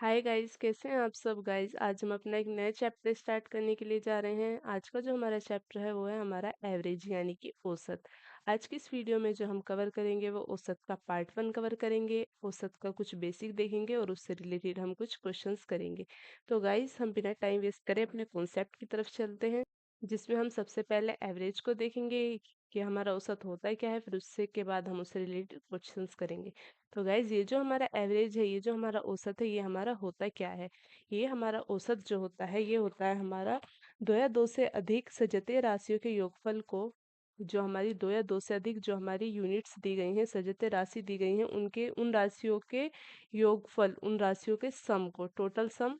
Hi guys, कैसे हैं आप सब गाइस। आज हम अपना एक नया चैप्टर स्टार्ट करने के लिए जा रहे हैं। आज का जो हमारा चैप्टर है वो है हमारा एवरेज यानी कि औसत। आज की इस वीडियो में जो हम कवर करेंगे वो औसत का पार्ट 1 कवर करेंगे। औसत का कुछ बेसिक देखेंगे और उससे रिलेटेड हम कुछ क्वेश्चंस करेंगे। तो गाइस, हम बिना टाइम वेस्ट करे अपने कॉन्सेप्ट की तरफ चलते हैं, जिसमें हम सबसे पहले एवरेज को देखेंगे कि हमारा औसत होता है क्या है। फिर उससे के बाद हम उससे रिलेटेड क्वेश्चंस करेंगे। तो गाइज, ये जो हमारा एवरेज है, ये जो हमारा औसत है, ये हमारा होता क्या है। ये हमारा औसत जो होता है ये होता है हमारा दो या दो से अधिक सजतीय राशियों के योगफल को, जो हमारी दो या दो से अधिक जो हमारी यूनिट्स दी गई हैं, सजतीय राशि दी गई हैं, उनके उन राशियों के योगफल, उन राशियों के सम को, टोटल सम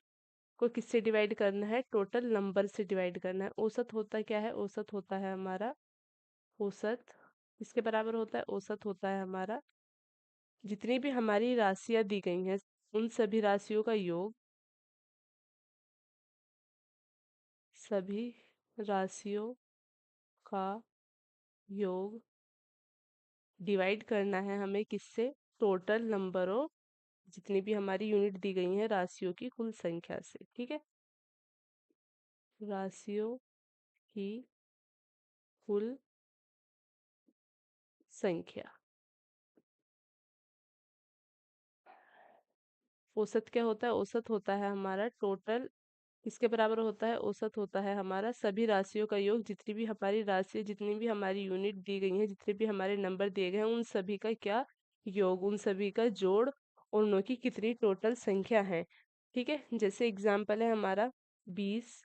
को किससे डिवाइड करना है, टोटल नंबर से डिवाइड करना है। औसत होता क्या है, औसत होता है हमारा, औसत इसके बराबर होता है, औसत होता है हमारा जितनी भी हमारी राशियां दी गई हैं उन सभी राशियों का योग, सभी राशियों का योग डिवाइड करना है हमें किससे, टोटल नंबर ऑफ, जितनी भी हमारी यूनिट दी गई हैं राशियों की कुल संख्या से। ठीक है, राशियों की कुल संख्या। औसत क्या होता है, औसत होता है हमारा टोटल, इसके बराबर होता है, औसत होता है हमारा सभी राशियों का योग, जितनी भी हमारी राशि, जितनी भी हमारी यूनिट दी गई हैं, जितने भी हमारे नंबर दिए गए हैं, उन सभी का क्या योग, उन सभी का जोड़, और उनकी की कितनी टोटल संख्या है। ठीक है, जैसे एग्जाम्पल है हमारा 20,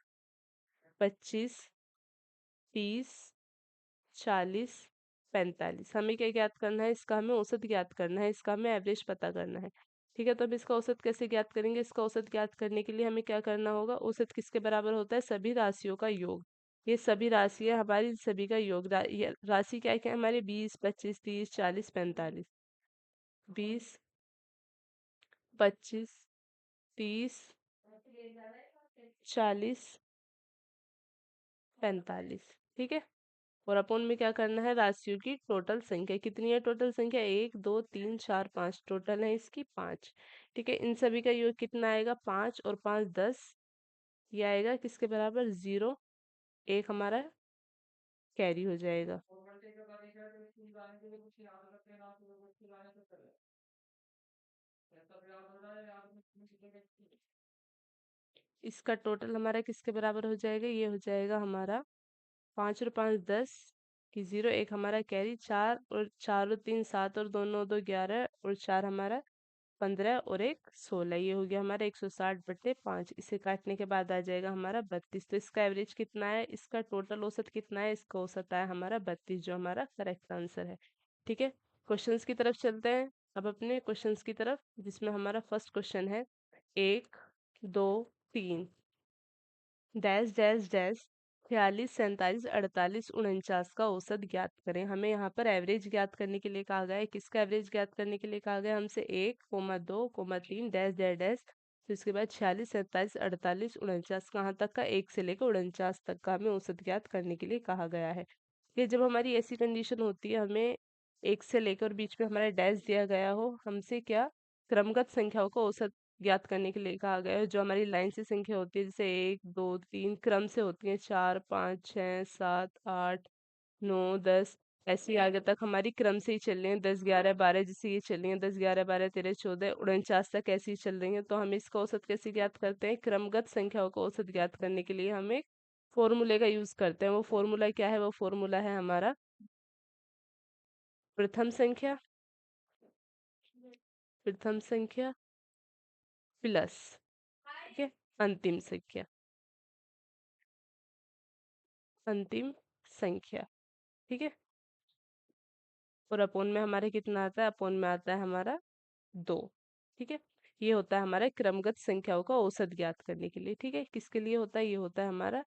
25, 30, 40, 45। हमें क्या ज्ञात करना है, इसका हमें औसत ज्ञात करना है, इसका हमें एवरेज पता करना है। ठीक है, तो अब इसका औसत कैसे ज्ञात करेंगे। इसका औसत ज्ञात करने के लिए हमें क्या करना होगा, औसत किसके बराबर होता है, सभी राशियों का योग। ये सभी राशियां हमारी, सभी का योग, ये राशि क्या क्या है हमारे, 20, 25, 30, 40, 45। 20, 25, 30, 40, 45। ठीक है, और अपन में क्या करना है, राशियों की टोटल संख्या कितनी है, टोटल संख्या 1, 2, 3, 4, 5, टोटल है इसकी 5। ठीक है, इन सभी का योग कितना आएगा, 5 और 5 10, ये आएगा किसके बराबर, 0। एक हमारा कैरी हो जाएगा। इसका टोटल हमारा किसके बराबर हो जाएगा, ये हो जाएगा हमारा 5 और 5 10 की 0, एक हमारा कैरी, 4 और 4 और 3 7 और 2 9 2 11 और 4 हमारा 15 और एक 16, ये हो गया हमारा 160/5। इसे काटने के बाद आ जाएगा हमारा 32। तो इसका एवरेज कितना है, इसका टोटल औसत कितना है, इसका औसत आया हमारा 32, जो हमारा करेक्ट आंसर है। ठीक है, क्वेश्चंस की तरफ चलते हैं अब अपने क्वेश्चंस की तरफ, जिसमें हमारा फर्स्ट क्वेश्चन है, 1, 2, 3 डैश डैश डैश 46, 47, 48, 49 का औसत ज्ञात करें। हमें यहाँ पर एवरेज ज्ञात करने के लिए कहा गया है। किसका एवरेज ज्ञात करने के लिए कहा गया है हमसे, 1, 2, 3 डैश डैश डैश, फिर इसके बाद 46, 47, 48, 49, कहाँ तक का, 1 से लेकर 49 तक का हमें औसत ज्ञात करने के लिए कहा गया है। ये जब हमारी ऐसी कंडीशन होती है, हमें 1 से लेकर बीच में हमारा डैश दिया गया हो, हमसे क्या क्रमगत संख्याओं को औसत ज्ञात करने के लिए कहा गया है। जो हमारी लाइन से संख्या होती है, जैसे 1, 2, 3 क्रम से होती है, 4, 5, 6, 7, 8, 9, 10, ऐसे ही आगे तक हमारी क्रम से ही चल रही है, 10, 11, 12 जैसे ये चल रही है, 10, 11, 12, 13, 14, 49 तक ऐसे ही चल रही है। तो हम इसका औसत कैसे ज्ञात करते हैं, क्रमगत संख्याओं को औसत ज्ञात करने के लिए हम एक फॉर्मूले का यूज करते हैं। वो फॉर्मूला क्या है, वो फॉर्मूला है हमारा प्रथम संख्या, प्रथम संख्या प्लस, ठीक है, अंतिम संख्या, अंतिम संख्या। ठीक है, और अपोन में हमारे कितना आता है, अपोन में आता है हमारा 2। ठीक है, ये होता है हमारा क्रमगत संख्याओं का औसत ज्ञात करने के लिए। ठीक है, किसके लिए होता है, ये होता है हमारा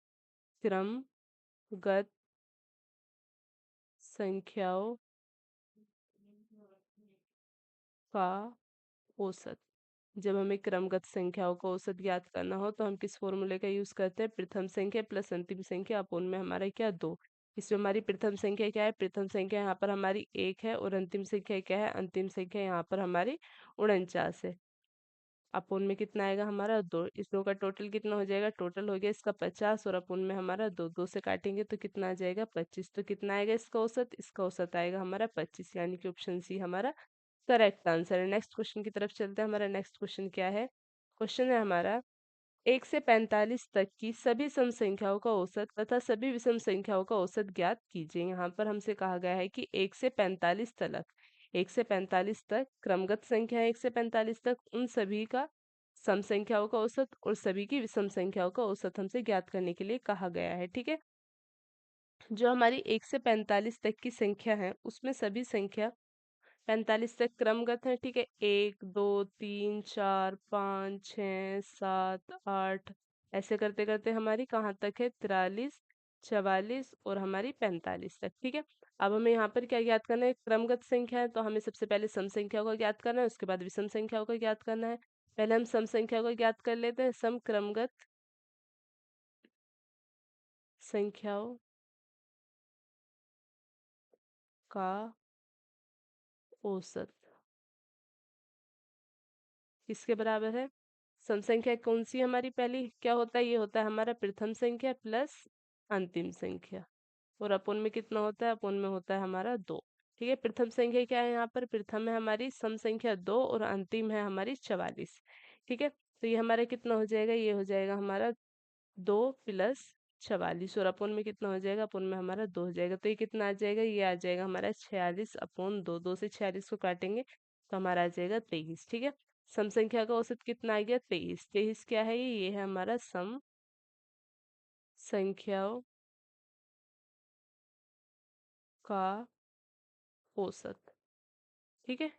क्रमगत संख्याओं का औसत। जब हमें क्रमगत संख्याओं का औसत ज्ञात करना हो तो हम किस फॉर्मूले का यूज करते हैं, प्रथम संख्या प्लस अंतिम संख्या अपोन में हमारा क्या, 2। इसमें हमारी प्रथम संख्या क्या है, प्रथम संख्या यहाँ पर हमारी 1 है, और अंतिम संख्या क्या है, अंतिम संख्या यहाँ पर हमारी 49 है। अपोन में कितना आएगा हमारा 2, इस 2 का टोटल कितना हो जाएगा, टोटल हो गया इसका 50 और अपोन में हमारा 2, 2 से काटेंगे तो कितना आ जाएगा 25। तो कितना आएगा इसका औसत आएगा हमारा 25, यानी कि ऑप्शन सी हमारा करेक्ट आंसर है। नेक्स्ट क्वेश्चन की तरफ चलते हैं। हमारा नेक्स्ट क्वेश्चन क्या है, क्वेश्चन है हमारा 1 से 45 तक की सभी सम संख्याओं का औसत तथा सभी विषम संख्याओं का औसत ज्ञात कीजिए। यहाँ पर हमसे कहा गया है कि 1 से 45 तक, 1 से 45 तक क्रमगत संख्या है, 1 से 45 तक उन सभी का सम संख्याओं का औसत और सभी की विषम संख्याओं का औसत हमसे ज्ञात करने के लिए कहा गया है। ठीक है, जो हमारी 1 से 45 तक की संख्या है उसमें सभी संख्या 45 तक क्रमगत है। ठीक है, 1 2 3 4 5 6 7 8 ऐसे करते करते हमारी कहाँ तक है, 43 44 और हमारी 45 तक। ठीक है, अब हमें यहाँ पर क्या ज्ञात करना है, क्रमगत संख्या है तो हमें सबसे पहले सम संख्या को ज्ञात करना है, उसके बाद विषम संख्याओं को ज्ञात करना है। पहले हम सम संख्या को ज्ञात कर लेते हैं। सम क्रमगत संख्याओं का औसत किसके बराबर है, सम संख्या कौन सी है हमारी पहली, क्या होता है, ये होता है हमारा प्रथम संख्या प्लस अंतिम संख्या। और अपोन में कितना होता है, अपोन में होता है हमारा 2। ठीक है, प्रथम संख्या क्या है, यहाँ पर प्रथम है हमारी सम संख्या 2 और अंतिम है हमारी 44। ठीक है, तो ये हमारा कितना हो जाएगा, ये हो जाएगा हमारा 2 प्लस 44 और अपोन में कितना हो जाएगा, अपोन में हमारा 2 हो जाएगा। तो ये कितना आ जाएगा, ये आ जाएगा हमारा 46 अपोन 2, 2 से 46 को काटेंगे तो हमारा आ जाएगा 23। ठीक है, सम संख्या का औसत कितना आ गया, 23। 23 क्या है, ये है हमारा सम संख्याओं का औसत। ठीक है,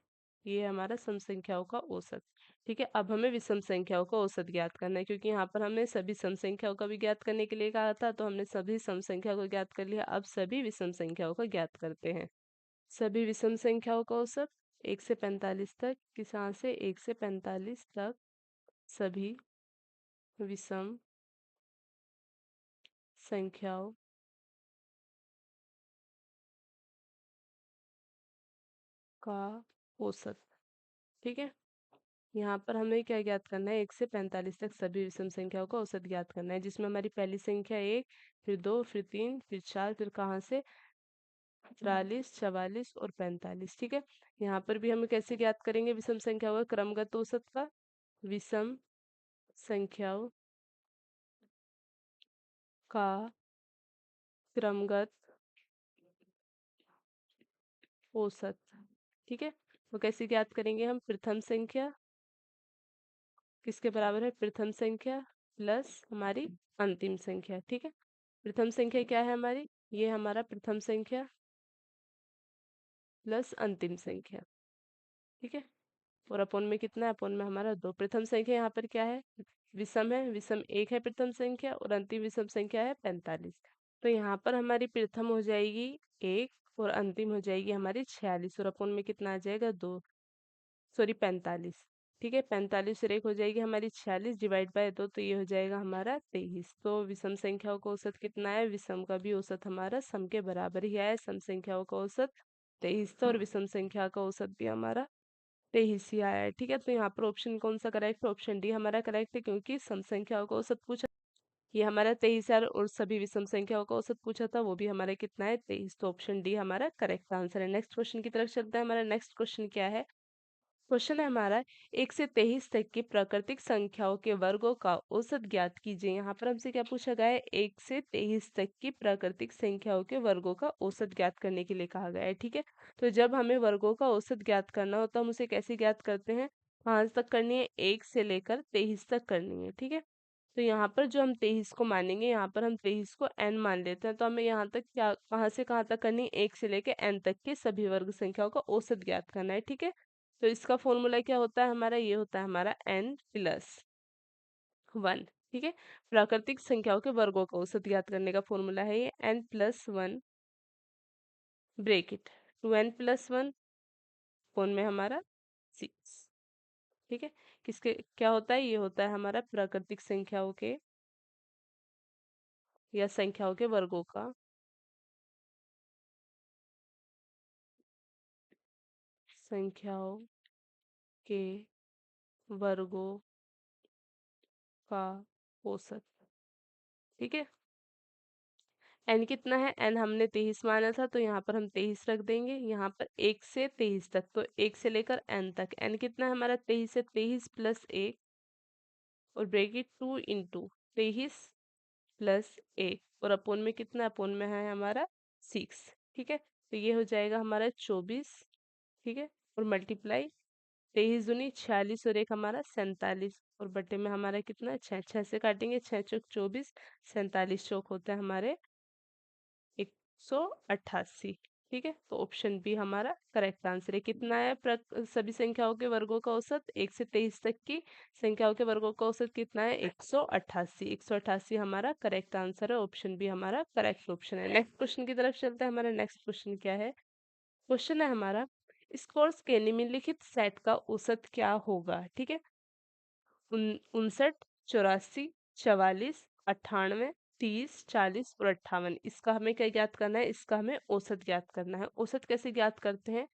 ये हमारा सम संख्याओं का औसत। ठीक है, अब हमें विषम संख्याओं का औसत ज्ञात करना है, क्योंकि यहाँ पर हमें सभी सम संख्याओं का भी ज्ञात करने के लिए कहा था, तो हमने सभी सम संख्या को ज्ञात कर लिया। अब सभी विषम संख्याओं को ज्ञात करते हैं। सभी विषम संख्याओं का औसत 1 से 45 तक, किस यहाँ से 1 से 45 तक सभी विषम संख्याओं का औसत। ठीक है, यहाँ पर हमें क्या ज्ञात करना है, 1 से 45 तक सभी विषम संख्याओं का औसत ज्ञात करना है, जिसमें हमारी पहली संख्या 1, फिर 2, फिर 3, फिर 4, फिर कहाँ से 43 44 और 45। ठीक है, यहाँ पर भी हम कैसे ज्ञात करेंगे विषम संख्याओं का क्रमगत औसत का, विषम संख्याओं का क्रमगत औसत। ठीक है, तो कैसे ज्ञात करेंगे हम, प्रथम संख्या किसके बराबर है, प्रथम संख्या प्लस हमारी अंतिम संख्या। ठीक है, प्रथम संख्या क्या है हमारी, ये हमारा प्रथम संख्या प्लस अंतिम संख्या। ठीक है, और अपोन में कितना है, अपोन में हमारा 2। प्रथम संख्या यहाँ पर क्या है, विषम है, विषम 1 है प्रथम संख्या और अंतिम विषम संख्या है 45। तो यहाँ पर हमारी प्रथम हो जाएगी 1 और अंतिम हो जाएगी हमारी 46 और अपोन में कितना आ जाएगा 2, सॉरी 45। ठीक है, 45 और 1 हो जाएगी हमारी 46 डिवाइड बाय 2, तो ये हो जाएगा हमारा 23। तो विषम संख्याओं का औसत कितना है, विषम का भी औसत हमारा सम के बराबर ही आया। सम संख्याओं का औसत 23 था और विषम संख्या का औसत भी हमारा 23 ही आया है। ठीक है, तो यहाँ पर ऑप्शन कौन सा करेक्ट है, ऑप्शन डी हमारा करेक्ट है, क्योंकि सम संख्याओं का औसत पूछा, ये हमारा 23 है और सभी विषम संख्याओं का औसत पूछा था, वो भी हमारा कितना है 23। तो ऑप्शन डी हमारा करेक्ट आंसर है। नेक्स्ट क्वेश्चन की तरफ चलते हैं। हमारा नेक्स्ट क्वेश्चन क्या है, क्वेश्चन है हमारा 1 से 23 तक की प्राकृतिक संख्याओं के वर्गों का औसत ज्ञात कीजिए। यहाँ पर हमसे क्या पूछा गया है, 1 से 23 तक की प्राकृतिक संख्याओं के वर्गों का औसत ज्ञात करने के लिए कहा गया है। ठीक है, तो जब हमें वर्गों का औसत ज्ञात करना हो तो हम उसे कैसे ज्ञात करते हैं, 5 तक करनी है, 1 से लेकर 23 तक करनी है। ठीक है, तो यहाँ पर जो हम 23 को मानेंगे, यहाँ पर हम 23 को n मान लेते हैं, तो हमें यहाँ तक क्या, कहाँ से कहाँ तक करनी है, 1 से लेकर n तक के सभी वर्ग संख्याओं का औसत ज्ञात करना है। ठीक है, तो इसका फॉर्मूला क्या होता है हमारा, ये होता है हमारा n+1। ठीक है, प्राकृतिक संख्याओं के वर्गों का औसत ज्ञात करने का फॉर्मूला है ये n+1 ब्रेकेट 2n+1 फोन में हमारा 6। ठीक है, किसके क्या होता है, ये होता है हमारा प्राकृतिक संख्याओं के या संख्याओं के वर्गों का संख्याओं के वर्गों का औसत। ठीक है, एन कितना है, एन हमने 23 माना था तो यहाँ पर हम 23 रख देंगे। यहाँ पर 1 से 23 तक, तो 1 से लेकर एन तक एन कितना है हमारा, 23 है, 23 प्लस 1 और ब्रैकेट 2 इंटू 23 प्लस 1 और अपोन में कितना, अपोन में है हमारा 6। ठीक है, तो ये हो जाएगा हमारा 24। ठीक है, और मल्टीप्लाई 23 दूनी 46 और एक हमारा 47 और बटे में हमारा कितना है, 6। 6 से काटेंगे, 6 चौक 24, 47 चौक होता है हमारे 188। ठीक है, तो ऑप्शन बी हमारा करेक्ट आंसर है। कितना है, सभी संख्याओं के वर्गों का औसत, 1 से 23 तक की संख्याओं के वर्गों का औसत कितना है, 188। 188 हमारा करेक्ट आंसर है, ऑप्शन बी हमारा करेक्ट ऑप्शन है। नेक्स्ट क्वेश्चन की तरफ चलते हैं। हमारा नेक्स्ट क्वेश्चन क्या है, क्वेश्चन है हमारा, इस कोर्स के निम्नलिखित सेट का औसत क्या होगा। ठीक है, 59, 84, 44, 98, 30, 40 और 58। इसका हमें क्या ज्ञात करना है, इसका हमें औसत ज्ञात करना है। औसत कैसे ज्ञात करते हैं,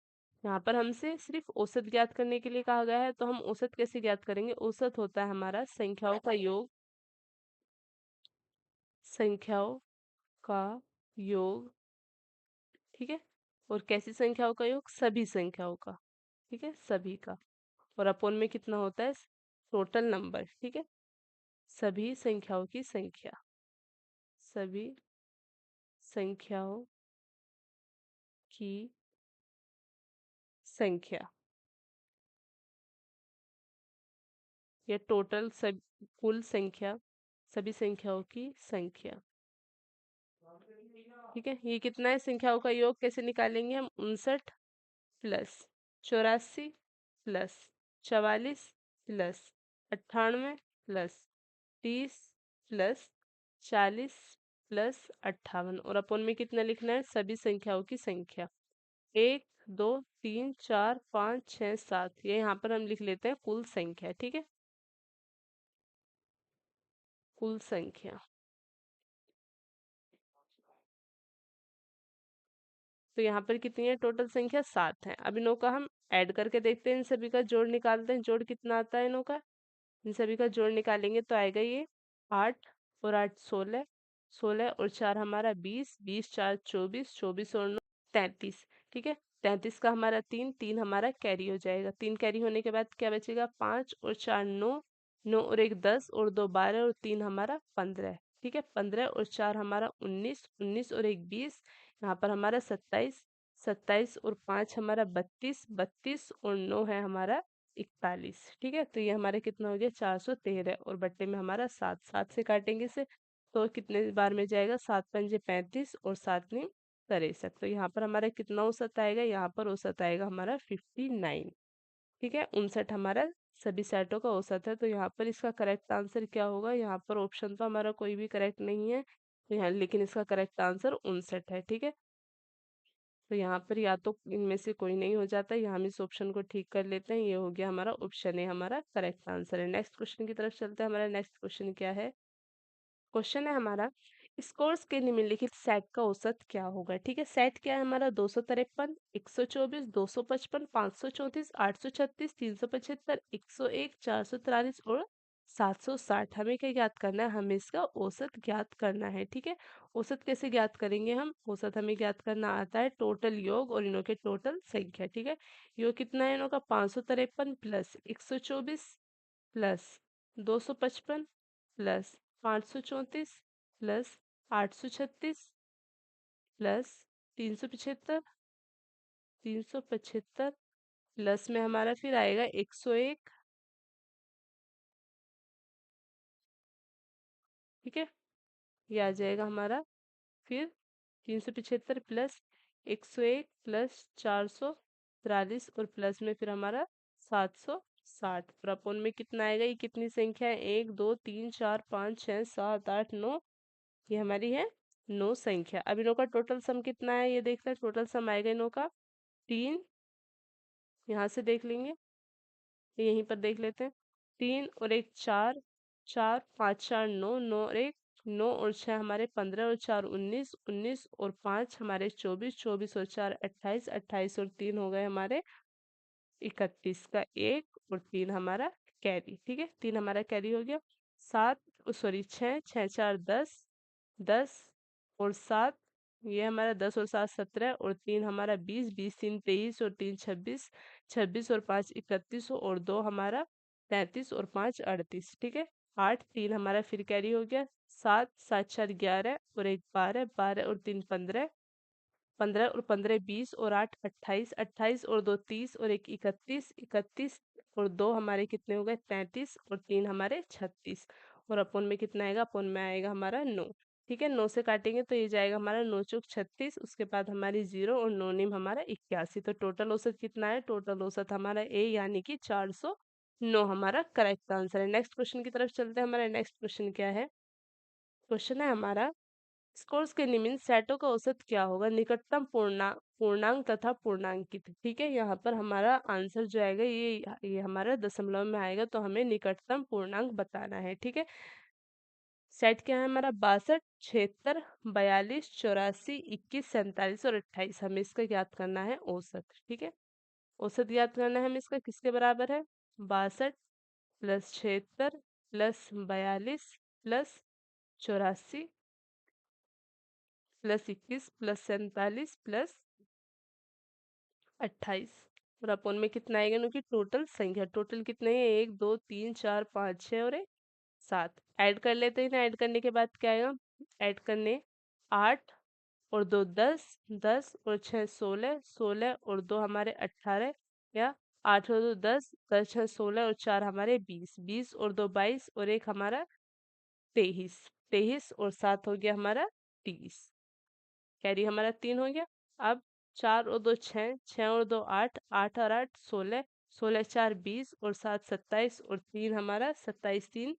यहाँ पर हमसे सिर्फ औसत ज्ञात करने के लिए कहा गया है, तो हम औसत कैसे ज्ञात करेंगे। औसत होता है हमारा संख्याओं का योग, संख्याओं का योग। ठीक है, और कैसी संख्याओं का योग, सभी संख्याओं का। ठीक है, सभी का, और अपोन में कितना होता है, टोटल नंबर। ठीक है, सभी संख्याओं की संख्या, सभी संख्याओं की संख्या, या टोटल सब, कुल संख्या, सभी संख्याओं की संख्या। ठीक है, ये कितना है, संख्याओं का योग कैसे निकालेंगे हम, 59 plus 84 plus 44 plus 98 plus 30 plus 40 plus 58 और अपन में कितना लिखना है, सभी संख्याओं की संख्या। 1 2 3 4 5 6 7, ये यहाँ पर हम लिख लेते हैं कुल संख्या। ठीक है, कुल संख्या। तो यहाँ पर कितनी है, टोटल संख्या 7 है। अब इनों का हम ऐड करके देखते हैं, इन सभी का जोड़ निकालते हैं। जोड़ कितना आता है इनों का, इन सभी का जोड़ निकालेंगे तो आएगा ये 8 और 8 16, 16 और 4 हमारा 20, 20 4 24, 24 और 9 33। ठीक है, 33 का हमारा 3, 3 हमारा कैरी हो जाएगा। 3 कैरी होने के बाद क्या बचेगा, 5 और 4 9, 9 और एक 10 और 2 12 और 3 हमारा 15। ठीक है, 15 और 4 हमारा 19, 19 और एक 20, यहाँ पर हमारा 27, 27 और 5 हमारा 32, 32 और 9 है हमारा 41। ठीक है, तो ये हमारे कितना हो गया, 413 और बट्टे में हमारा 7। 7 से काटेंगे इसे तो कितने बार में जाएगा, 7 पंजे 35 और 7 नी 63। तो यहाँ पर हमारा कितना औसत आएगा, यहाँ पर औसत आएगा हमारा 59। ठीक है, 59 हमारा सभी सेटों का औसत है। तो यहाँ पर इसका करेक्ट आंसर क्या होगा, यहाँ पर ऑप्शन तो हमारा कोई भी करेक्ट नहीं है तो यहाँ, लेकिन इसका करेक्ट आंसर 59 है। ठीक है, तो यहाँ पर या तो इनमें से कोई नहीं हो जाता, यहाँ हम इस ऑप्शन को ठीक कर लेते हैं। ये हो गया हमारा ऑप्शन ए, हमारा करेक्ट आंसर है। नेक्स्ट क्वेश्चन की तरफ चलते हैं। हमारा नेक्स्ट क्वेश्चन क्या है, क्वेश्चन है हमारा, इस कोर्स के निम्नलिखित सेट का औसत क्या होगा। ठीक है, सेट क्या है हमारा, 253, 124, 255, 534, 836, 375, 101, 443 और 760। हमें क्या ज्ञात करना है, हमें इसका औसत ज्ञात करना है। ठीक है, औसत कैसे ज्ञात करेंगे हम, औसत हमें ज्ञात करना आता है टोटल योग और इनों के टोटल संख्या। ठीक है, योग कितना है इनों का, 553 plus 124 plus 255 plus 534 plus 836 plus 375, 375 plus में हमारा फिर आएगा 101। ठीक है, ये आ जाएगा हमारा फिर 375 प्लस 101 प्लस 443 और प्लस में फिर हमारा 760 और अपोन में कितना आएगा, ये कितनी संख्या है, 1 2 3 4 5 6 7 8 9, ये हमारी है 9 संख्या। अब इनों का टोटल सम कितना है ये देखते हैं। टोटल सम आएगा इनों का 3, यहाँ से देख लेंगे, यहीं पर देख लेते हैं। 3 और एक 4, 4 5 4 9, 9 और एक 9 और 6 हमारे 15 और 4 19, 19 और 5 हमारे 24, 24 और 4 28, 28 और 3 हो गए हमारे 31 का 1 और 3 हमारा कैरी, ठीक है, 3 हमारा कैरी हो गया। 7 सॉरी 6, 6 4 10, 10 और 7, ये हमारा 10 और 7 17 और 3 हमारा 20, 20 3 23 और 3 26, 26 और 5 31 और 2 हमारा 33 और 5 38, ठीक है। 8 3 हमारा फिर कैरी हो गया। 7 7 4 11 और 1 12, 12 और 3 15, 15 और 15 20 और 8 28, 28 और 2 30 और 1 31, 31 और 2 हमारे कितने हो गए 33 और 3 हमारे 36 और अपोन में कितना आएगा, अपोन में आएगा हमारा 9, ठीक है। 9 से काटेंगे तो ये जाएगा हमारा 9 चौक 36, उसके बाद हमारी 0 और 9 निम हमारा 81, तो टोटल औसत कितना है, टोटल औसत हमारा ए यानी कि 409 हमारा करेक्ट आंसर है। नेक्स्ट क्वेश्चन की तरफ चलते हैं। हमारा नेक्स्ट क्वेश्चन क्या है, क्वेश्चन है हमारा स्कोर्स के निम्न सेटों का औसत क्या होगा, निकटतम पूर्णांक तथा पूर्णांकित, ठीक है। यहाँ पर हमारा आंसर जो आएगा ये हमारा दशमलव में आएगा, तो हमें निकटतम पूर्णांक बताना है, ठीक है। सेट क्या है हमारा, 62 76 42 84 21 47 और 28, हमें इसका ज्ञात करना है औसत, ठीक है। औसत ज्ञात करना है हमें इसका, किसके बराबर है, 62 plus 76 plus 42 plus 84 plus 21 plus 47 plus 28 और अपोन में कितना आएगा, क्योंकि टोटल संख्या, टोटल कितने हैं, 1 2 3 4 5 6 और 1 7, ऐड कर लेते हैं ना। ऐड करने के बाद क्या आएगा, ऐड करने 8 और 2 10, 10 और 6 16, 16 और 2 हमारे 18 या 8 और 2 10, 10 6 16 और 4 हमारे 20, 20 और 2 22 और 1 हमारा 23, 23 और 7 हो गया हमारा 30, कैरी हमारा 3 हो गया। अब 4 और 2 6, 6 और 2 8, 8 और 8 16, 16 4 20 और 7 27 और 3 हमारा 27 3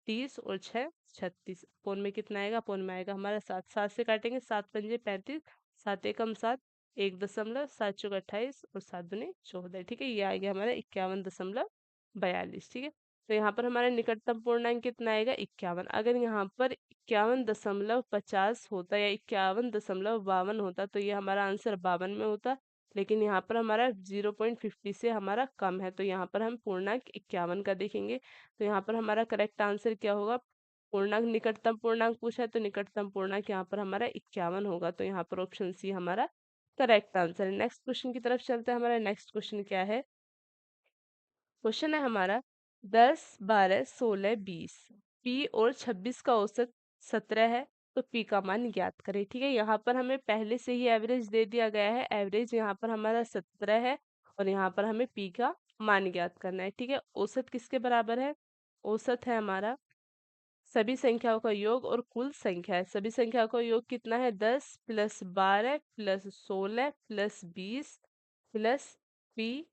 30 और 6 36, अपोन में कितना आएगा, अपोन में आएगा हमारा 7, 7 से काटेंगे 7 पंजे 35, 7 एकम 7, 1 दशमलव 7 चौक 28 और 7 दूनी 14, ठीक है। ये आ गया हमारा 51.42, ठीक है। तो यहाँ पर हमारा निकटतम पूर्णांक कितना आएगा, 51। अगर यहाँ पर 51.50 होता या 51.52 होता तो ये हमारा आंसर 52 में होता, लेकिन यहाँ पर हमारा 0.50 से हमारा कम है, तो यहाँ पर हम पूर्णांक 51 का देखेंगे। तो यहाँ पर हमारा करेक्ट आंसर क्या होगा, पूर्णांक निकटतम पूर्णांक पूछा है तो निकटतम पूर्णांक यहाँ पर हमारा 51 होगा, तो यहाँ पर ऑप्शन सी हमारा करेक्ट आंसर है। नेक्स्ट क्वेश्चन की तरफ चलते हैं। हमारा नेक्स्ट क्वेश्चन क्या है, क्वेश्चन है हमारा 10 12 16 20, पी और 26 का औसत 17 है, तो पी का मान ज्ञात करें, ठीक है। यहाँ पर हमें पहले से ही एवरेज दे दिया गया है, एवरेज यहाँ पर हमारा 17 है और यहाँ पर हमें पी का मान ज्ञात करना है, ठीक है। औसत किसके बराबर है, औसत है हमारा सभी संख्याओं का योग और कुल संख्या है। सभी संख्याओं का योग कितना है, 10 plus 12 plus 16 plus 20 plus P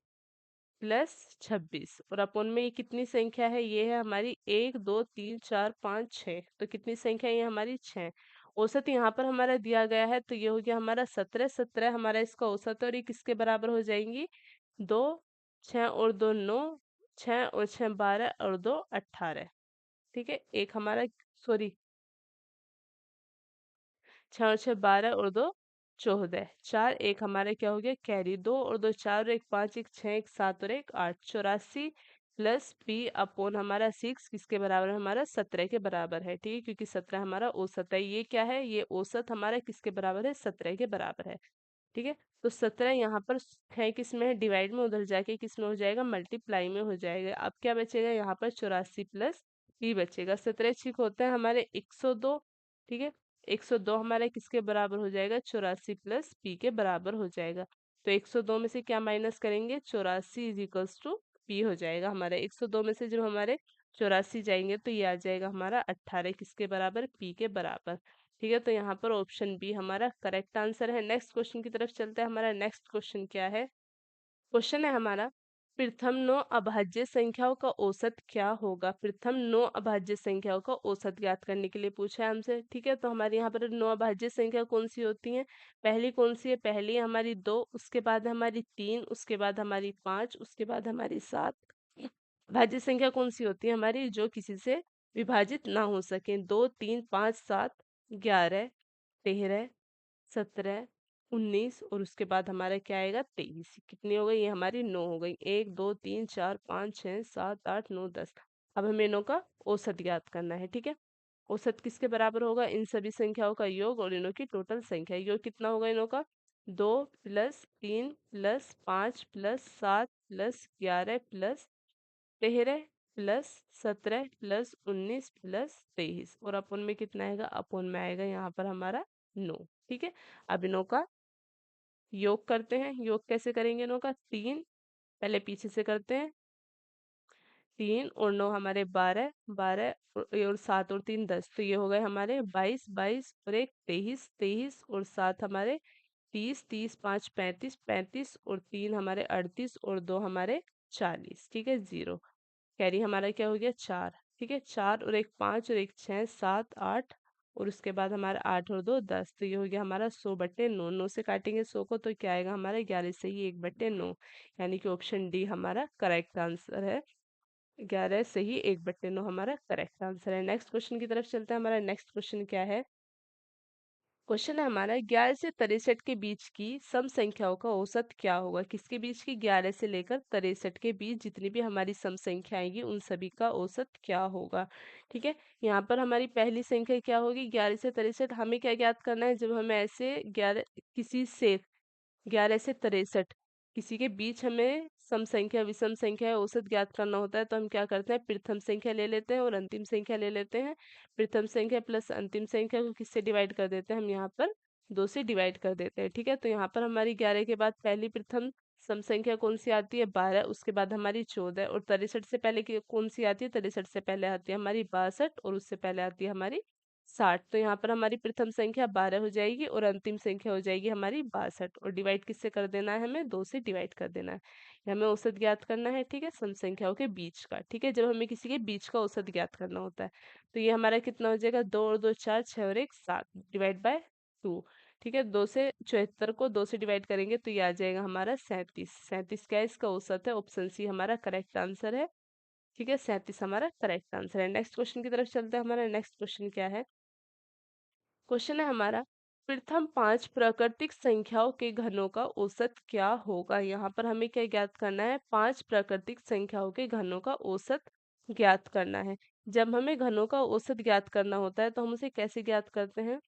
plus 26 और अपोन में ये कितनी संख्या है, ये है हमारी 1 2 3 4 5 6, तो कितनी संख्या है ये हमारी 6। औसत यहाँ पर हमारा दिया गया है, तो ये हो गया हमारा 17, 17 हमारा इसका औसत है और ये किसके बराबर हो जाएंगी, 2 6 और 2 9, 6 और 6 12 और 2 18, ठीक है। एक हमारा सॉरी 6 और 6 12 और 2 14, 4 एक हमारे क्या हो गया कैरी, 2 और 2 4 और 1 5, 1 6 1 7 और 1 8, 84 प्लस पी अपोन हमारा 6 किसके बराबर है, हमारा 17 के बराबर है, ठीक है, क्योंकि 17 हमारा औसत है। ये क्या है, ये औसत हमारा किसके बराबर है, 17 के बराबर है, ठीक है। तो 17 यहाँ पर है किस में है, डिवाइड में, उधर जाके किस में हो जाएगा, मल्टीप्लाई में हो जाएगा। अब क्या बचेगा यहाँ पर 84 प्लस पी बचेगा, 17 छिक होता है हमारे 102, ठीक है। 102 हमारे किसके बराबर हो जाएगा, 84 प्लस पी के बराबर हो जाएगा। तो 102 में से क्या माइनस करेंगे, 84 इज इक्वल्स टू पी हो जाएगा हमारा। 102 में से जब हमारे 84 जाएंगे तो ये आ जाएगा हमारा 18 किसके बराबर, पी के बराबर, ठीक है। तो यहाँ पर ऑप्शन बी हमारा करेक्ट आंसर है। नेक्स्ट क्वेश्चन की तरफ चलते हैं। हमारा नेक्स्ट क्वेश्चन क्या है, क्वेश्चन है हमारा प्रथम 9 अभाज्य संख्याओं का औसत क्या होगा। प्रथम 9 अभाज्य संख्याओं का औसत ज्ञात करने के लिए पूछा है हमसे, ठीक है। तो हमारे यहाँ पर 9 अभाज्य संख्या कौन सी होती हैं, पहली कौन सी है, पहली है हमारी 2, उसके बाद है हमारी 3, उसके बाद हमारी 5, उसके बाद हमारी 7। भाज्य संख्या कौन सी होती है हमारी, जो किसी से विभाजित ना हो सके, 2 3 5 7 11 13 17 19 और उसके बाद हमारा क्या आएगा 23। कितनी हो गई? ये हमारी 9 हो गई। 1 2 3 4 5 6 7 8 9 10। अब हमें इनों का औसत ज्ञात करना है, ठीक है। औसत किसके बराबर होगा? इन सभी संख्याओं का योग और इनों की टोटल संख्या। योग कितना होगा इनों का? 2 plus 3 plus 5 plus 7 plus 11 plus 13 plus 17 plus 19 plus 23। और अपोन में कितना आएगा? अपोन में आएगा यहाँ पर हमारा 9, ठीक है। अब इनों का योग करते हैं। योग कैसे करेंगे इनों का? 3, पहले पीछे से करते हैं। 3 और 9 हमारे 12, 12 और 7 और 3 10, तो ये हो गए हमारे 22, 22 और एक 23, 23 और 7 हमारे 30, 30 5 35, 35 और 3 हमारे 38 और 2 हमारे 40, ठीक है। जीरो कैरी हमारा क्या हो गया? 4, ठीक है। 4 और एक 5 और एक 6 7 8 और उसके बाद हमारा 8 और 2 10, तो ये हो गया हमारा 100/9। 9 से काटेंगे 100 को तो क्या आएगा हमारा? 11 से ही 1/9, यानी कि ऑप्शन डी हमारा करेक्ट आंसर है। 11 से ही 1/9 हमारा करेक्ट आंसर है। नेक्स्ट क्वेश्चन की तरफ चलते हैं। हमारा नेक्स्ट क्वेश्चन क्या है? क्वेश्चन है हमारा 11 से 63 के बीच की सम संख्याओं का औसत क्या होगा? किसके बीच की? 11 से लेकर 63 के बीच जितनी भी हमारी सम संख्या आएंगी उन सभी का औसत क्या होगा, ठीक है। यहाँ पर हमारी पहली संख्या क्या होगी? 11 से 63। हमें क्या ज्ञात करना है? जब हमें ऐसे 11 किसी से 11 से 63 किसी के बीच हमें सम संख्या विषम संख्या या औसत ज्ञात करना होता है, तो हम क्या करते हैं? प्रथम संख्या ले लेते हैं और अंतिम संख्या ले लेते हैं। प्रथम संख्या प्लस अंतिम संख्या को किससे डिवाइड कर देते हैं? हम यहाँ पर 2 से डिवाइड कर देते हैं, ठीक है। तो यहाँ पर हमारी 11 के बाद पहली प्रथम सम संख्या कौन सी आती है? 12। उसके बाद हमारी 14 और 63 से पहले कौन सी आती है? 63 से पहले आती है हमारी 62 और उससे पहले आती है हमारी 60। तो यहाँ पर हमारी प्रथम संख्या 12 हो जाएगी और अंतिम संख्या हो जाएगी हमारी 62। और डिवाइड किससे कर देना है? हमें 2 से डिवाइड कर देना है। ये हमें औसत ज्ञात करना है, ठीक है, सम संख्याओं के बीच का, ठीक है। जब हमें किसी के बीच का औसत ज्ञात करना होता है तो ये हमारा कितना हो जाएगा? 2 और 2 4, 6 और 1 7 डिवाइड बाय 2, ठीक है। 2 से 74 को 2 से डिवाइड करेंगे तो ये आ जाएगा हमारा 37। 37 क्या है? इसका औसत है। ऑप्शन सी हमारा करेक्ट आंसर है, ठीक है। 37 हमारा करेक्ट आंसर है। नेक्स्ट क्वेश्चन की तरफ चलते हैं। हमारा नेक्स्ट क्वेश्चन क्या है? क्वेश्चन है हमारा प्रथम 5 प्राकृतिक संख्याओं के घनों का औसत क्या होगा? यहाँ पर हमें क्या ज्ञात करना है? 5 प्राकृतिक संख्याओं के घनों का औसत ज्ञात करना है। जब हमें घनों का औसत ज्ञात करना होता है तो हम उसे कैसे ज्ञात करते हैं?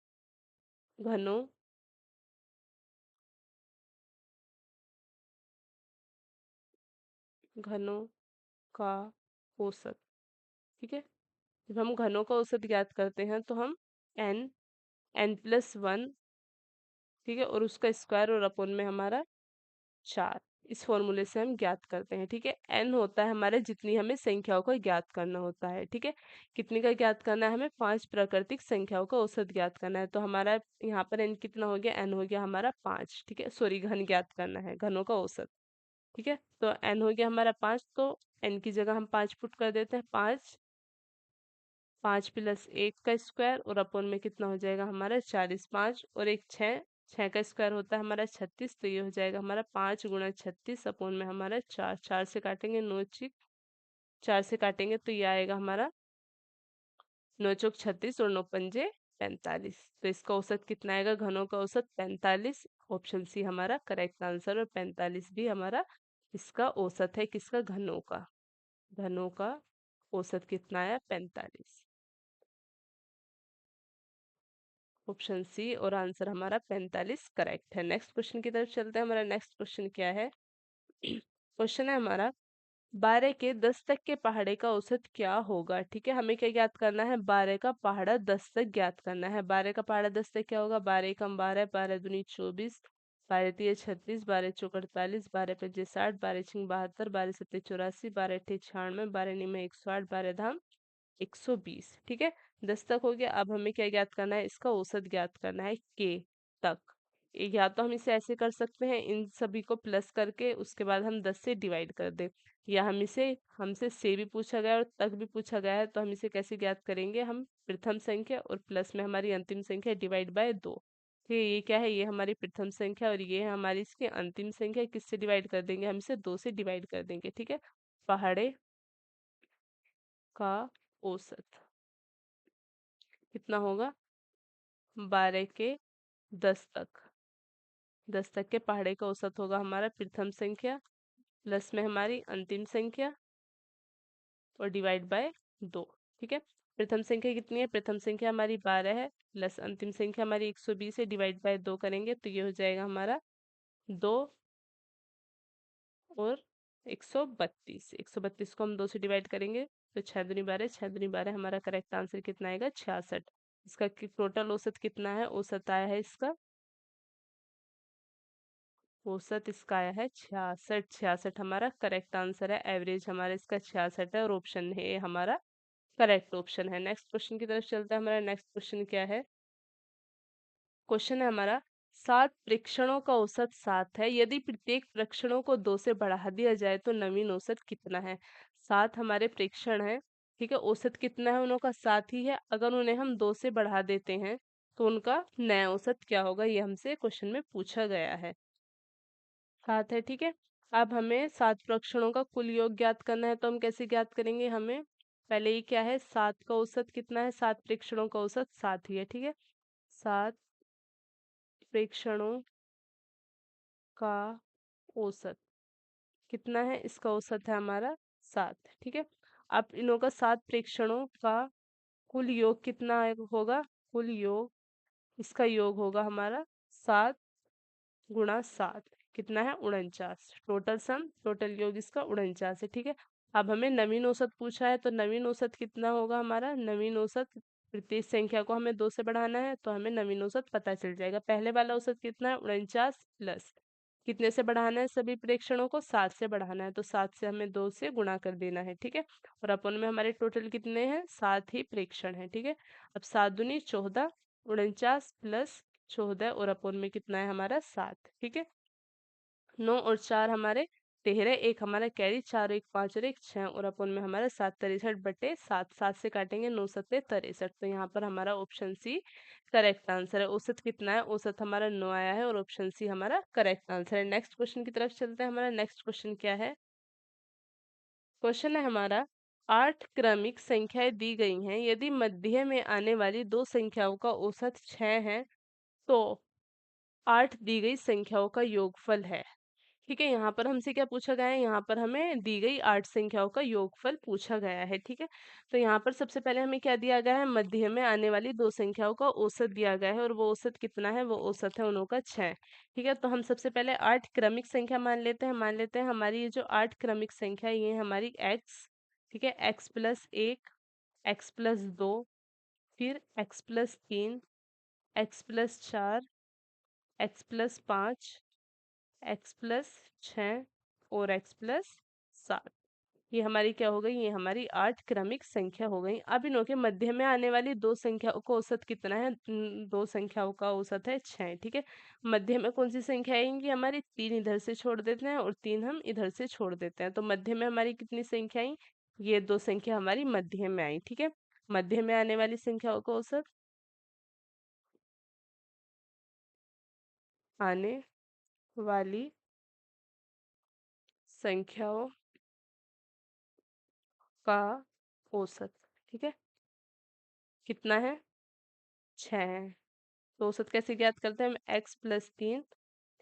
घनों घनों का औसत, ठीक है। जब हम घनों का औसत ज्ञात करते हैं तो हम n n+1, ठीक है, और उसका स्क्वायर और अपोन में हमारा 4, इस फॉर्मूले से हम ज्ञात करते हैं, ठीक है। n होता है हमारे जितनी हमें संख्याओं का ज्ञात करना होता है, ठीक है। कितनी का ज्ञात करना है? हमें 5 प्राकृतिक संख्याओं का औसत ज्ञात करना है। तो हमारा यहाँ पर n कितना हो गया? n हो गया हमारा 5, ठीक है। सॉरी, घन ज्ञात करना है, घनों का औसत, ठीक है। तो n हो गया हमारा 5, तो n की जगह हम 5 पुट कर देते हैं। 5, 5 प्लस 1 का स्क्वायर और अपन में कितना हो जाएगा हमारा 40। 5 और एक 6, 6 का स्क्वायर होता है हमारा 36, तो ये हो जाएगा हमारा 5 गुणा 36 अपन में हमारा 4। 4 से काटेंगे 9 चिक, 4 से काटेंगे तो ये आएगा हमारा 9 चौक 36 और 9 पंजे 45। तो इसका औसत कितना आएगा? घनों का औसत 45। ऑप्शन सी हमारा करेक्ट आंसर, और 45 भी हमारा इसका औसत है। किसका? घनों का। घनों का औसत कितना आया? 45। ऑप्शन सी और आंसर हमारा 45 करेक्ट है। नेक्स्ट क्वेश्चन की तरफ चलते हैं। हमारा नेक्स्ट क्वेश्चन क्या है? क्वेश्चन है हमारा 12 के 10 तक के पहाड़े का औसत क्या होगा? ठीक है, हमें क्या ज्ञात करना है? 12 का पहाड़ा 10 तक ज्ञात करना है। 12 का पहाड़ा 10 तक क्या होगा? 12 एकम 12, 12 दूनी 24, 12 तिये 36, 12 चौक 48, 12 पंजे 60, 12 छिंग 72, 12 सत्ते 84, 12 अट्ठे 96, 12 निमे 108, 12 धाम 120, ठीक है। 10 तक हो गया। अब हमें क्या ज्ञात करना है? इसका औसत ज्ञात करना है के तक। या तो हम इसे ऐसे कर सकते हैं, इन सभी को प्लस करके उसके बाद हम 10 से डिवाइड कर दें, या हम इसे हमसे से भी पूछा गया और तक भी पूछा गया है तो हम इसे कैसे ज्ञात करेंगे? हम प्रथम संख्या और प्लस में हमारी अंतिम संख्या डिवाइड बाय 2। ठीक है, ये क्या है? ये हमारी प्रथम संख्या और ये है हमारी इसकी अंतिम संख्या। किससे डिवाइड कर देंगे? हम इसे 2 से डिवाइड कर देंगे, ठीक है। पहाड़े का औसत कितना होगा? 12 के 10 तक, 10 तक के पहाड़े का औसत होगा हमारा प्रथम संख्या प्लस में हमारी अंतिम संख्या और डिवाइड बाय 2। ठीक है, प्रथम संख्या कितनी है? प्रथम संख्या हमारी 12 है प्लस अंतिम संख्या हमारी 120 है, डिवाइड बाय 2 करेंगे तो ये हो जाएगा हमारा 2 और 132। 132 को हम 2 से डिवाइड करेंगे तो 6 दूनी 12, 6 दूनी 12, हमारा करेक्ट आंसर कितना आएगा? 66। इसका टोटल औसत कितना है? औसत आया है इसका, औसत इसका आया है 66। 66 हमारा करेक्ट आंसर है, एवरेज हमारा इसका 66 है और ऑप्शन है हमारा करेक्ट ऑप्शन है। नेक्स्ट क्वेश्चन की तरफ चलता है। हमारा नेक्स्ट क्वेश्चन क्या है? क्वेश्चन है हमारा 7 प्रेक्षणों का औसत 7 है, यदि प्रत्येक प्रेक्षणों को 2 से बढ़ा दिया जाए तो नवीन औसत कितना है? 7 हमारे प्रेक्षण है, ठीक है, औसत कितना है? उनका 7 ही है। अगर उन्हें हम 2 से बढ़ा देते हैं तो उनका नया औसत क्या होगा? ये हमसे क्वेश्चन में पूछा गया है। 7 है, ठीक है। अब हमें 7 प्रेक्षणों का कुल योग ज्ञात करना है, तो हम कैसे ज्ञात करेंगे? हमें पहले ही क्या है, 7 का औसत कितना है? 7 प्रेक्षणों का औसत 7 ही है, ठीक है। 7 प्रेक्षणों का औसत कितना है? इसका औसत है हमारा 7, ठीक है। अब इनों का 7 प्रेक्षणों का कुल योग कितना होगा? कुल योग, इसका योग होगा हमारा 7 गुणा 7, कितना है? 49। टोटल सम, टोटल योग इसका 49 है, ठीक है। अब हमें नवीन औसत पूछा है, तो नवीन औसत कितना होगा हमारा? नवीन औसत, प्रत्येक संख्या को हमें 2 से बढ़ाना है तो हमें नवीन औसत पता चल जाएगा। पहले वाला औसत कितना है? 49 प्लस कितने से बढ़ाना है? सभी प्रेक्षणों को 7 से बढ़ाना है, तो 7 से हमें 2 से गुणा कर देना है, ठीक है। और अपन में हमारे टोटल कितने हैं? 7 ही प्रेक्षण है, ठीक है। अब 7 दूनी 14, 49 प्लस 14 और अपन में कितना है हमारा? 7, ठीक है। 9 और 4 हमारे 13, एक हमारा कैरी, 4 और 1 5 और 1 6 और अपन में हमारा 7 63 बटे 7, 7 से काटेंगे 9 सत्ते 63, तो यहाँ पर हमारा ऑप्शन सी करेक्ट आंसर है। औसत कितना है? औसत हमारा 9 आया है और ऑप्शन सी हमारा करेक्ट आंसर है। नेक्स्ट क्वेश्चन की तरफ चलते हैं। हमारा नेक्स्ट क्वेश्चन क्या है? क्वेश्चन है हमारा 8 क्रमिक संख्याएं दी गई हैं, यदि मध्य में आने वाली दो संख्याओं का औसत 6 है तो 8 दी गई संख्याओं का योगफल है, ठीक है। यहाँ पर हमसे क्या पूछा गया है? यहाँ पर हमें दी गई 8 संख्याओं का योगफल पूछा गया है, ठीक है। तो यहाँ पर सबसे पहले हमें क्या दिया गया है? मध्य में आने वाली दो संख्याओं का औसत दिया गया है और वो औसत कितना है? वो औसत है उनों का 6, ठीक है। तो हम सबसे पहले 8 क्रमिक संख्या मान लेते हैं। मान लेते हैं हमारी ये जो 8 क्रमिक संख्या है, ये हमारी x, ठीक है, x+1, x+2, फिर x+3, x+4, x+5, x+6 और x+7। ये हमारी क्या हो गई? ये हमारी 8 क्रमिक संख्या हो गई। अब इनों के मध्य में आने वाली दो संख्याओं का औसत कितना है? दो संख्याओं का औसत है 6, ठीक है। मध्य में कौन सी संख्या आएंगी हमारी? 3 इधर से छोड़ देते हैं और 3 हम इधर से छोड़ देते हैं, तो मध्य में हमारी कितनी संख्या आई? ये दो संख्या हमारी मध्य में आई, ठीक है। मध्य में आने वाली संख्याओं का औसत, आने वाली संख्याओं का औसत, ठीक है, कितना है? 6 है। तो औसत कैसे ज्ञात करते हैं हम? x+3,